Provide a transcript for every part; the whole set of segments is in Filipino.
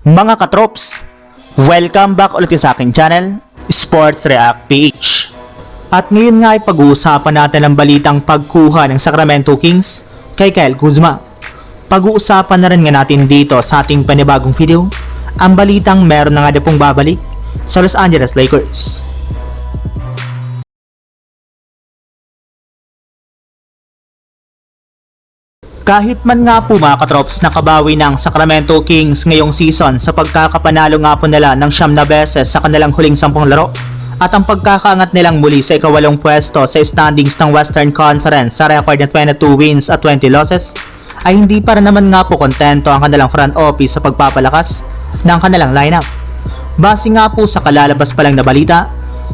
Mga katrops, welcome back ulit sa aking channel, Sports React PH. At ngayon nga ay pag-uusapan natin ang balitang pagkuha ng Sacramento Kings kay Kyle Kuzma. Pag-uusapan na rin nga natin dito sa ating panibagong video, ang balitang meron na nga na pong babalik sa Los Angeles Lakers. Kahit man nga po mga katrops nakabawi ng Sacramento Kings ngayong season sa pagkakapanalo nga po nila ng 9 na beses sa kanilang huling 10 laro at ang pagkakaangat nilang muli sa ika-8 pwesto sa standings ng Western Conference sa record na 22 wins at 20 losses, ay hindi pa rin naman nga po kontento ang kanilang front office sa pagpapalakas ng kanilang lineup. Base nga po sa kalalabas pa lang na balita,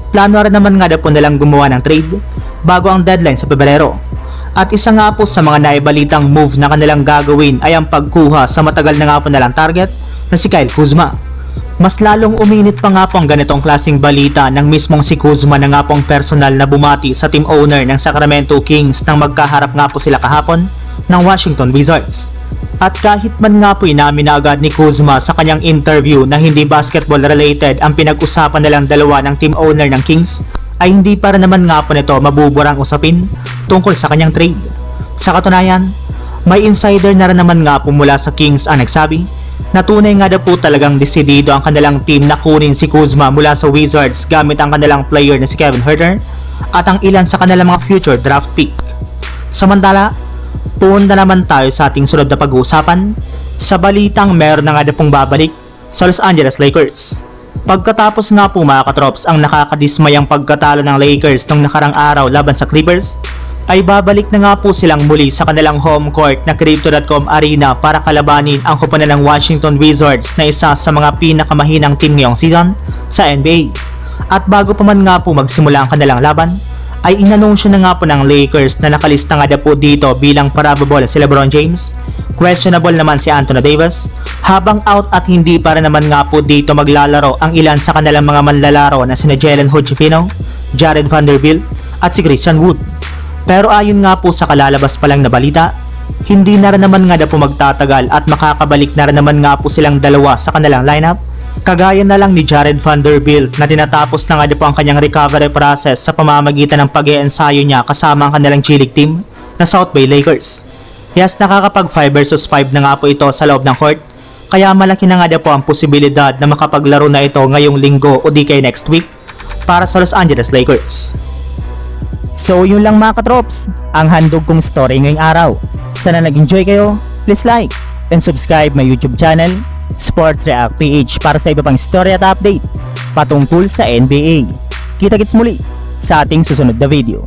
plano rin naman nga po nilang gumawa ng trade bago ang deadline sa Pebrero. At isa nga po sa mga naibalitang move na kanilang gagawin ay ang pagkuha sa matagal na nga po nilang target na si Kyle Kuzma. Mas lalong uminit pa nga po ang ganitong klaseng balita ng mismong si Kuzma na nga po ang personal na bumati sa team owner ng Sacramento Kings nang magkaharap nga po sila kahapon ng Washington Wizards. At kahit man nga po inamin na agad ni Kuzma sa kanyang interview na hindi basketball related ang pinag-usapan nilang dalawa ng team owner ng Kings, ay hindi para naman nga po nito mabuburang usapin tungkol sa kanyang trade. Sa katunayan, may insider na rin naman nga po mula sa Kings ang nagsabi na tunay nga na po talagang desidido ang kanilang team na kunin si Kuzma mula sa Wizards gamit ang kanilang player na si Kevin Huerter at ang ilan sa kanilang mga future draft pick. Samantala, punta naman tayo sa ating sunod na pag-uusapan sa balitang meron na nga na pong babalik sa Los Angeles Lakers. Pagkatapos nga po mga katrops ang nakakadismayang pagkatalo ng Lakers nung nakarang araw laban sa Clippers, ay babalik na nga po silang muli sa kanilang home court na Crypto.com Arena para kalabanin ang koponan ng Washington Wizards na isa sa mga pinakamahinang team ngayong season sa NBA. At bago pa man nga po magsimula ang kanilang laban, ay inanunsyo na nga po ng Lakers na nakalista nga na po dito bilang probable si LeBron James, questionable naman si Anthony Davis, habang out at hindi para naman nga po dito maglalaro ang ilan sa kanilang mga manlalaro na sina Jalen Hood-Schifino, Jared Vanderbilt at si Christian Wood. Pero ayon nga po sa kalalabas pa lang na balita, hindi na rin naman nga na po magtatagal at makakabalik na rin naman nga po silang dalawa sa kanilang lineup, kagaya na lang ni Jared Vanderbilt na tinatapos na nga po ang kanyang recovery process sa pamamagitan ng pag-iensayo niya kasama ang kanilang G-League team na South Bay Lakers. Yes, nakakapag 5 versus 5 na nga po ito sa loob ng court, kaya malaki na nga po ang posibilidad na makapaglaro na ito ngayong linggo o di kay next week para sa Los Angeles Lakers. So yun lang mga katrops, ang handog kong story ngayong araw. Sana nag-enjoy kayo, please like and subscribe my YouTube channel, Sports React PH, para sa iba pang story at update patungkol sa NBA. Kita-kits muli sa ating susunod na video.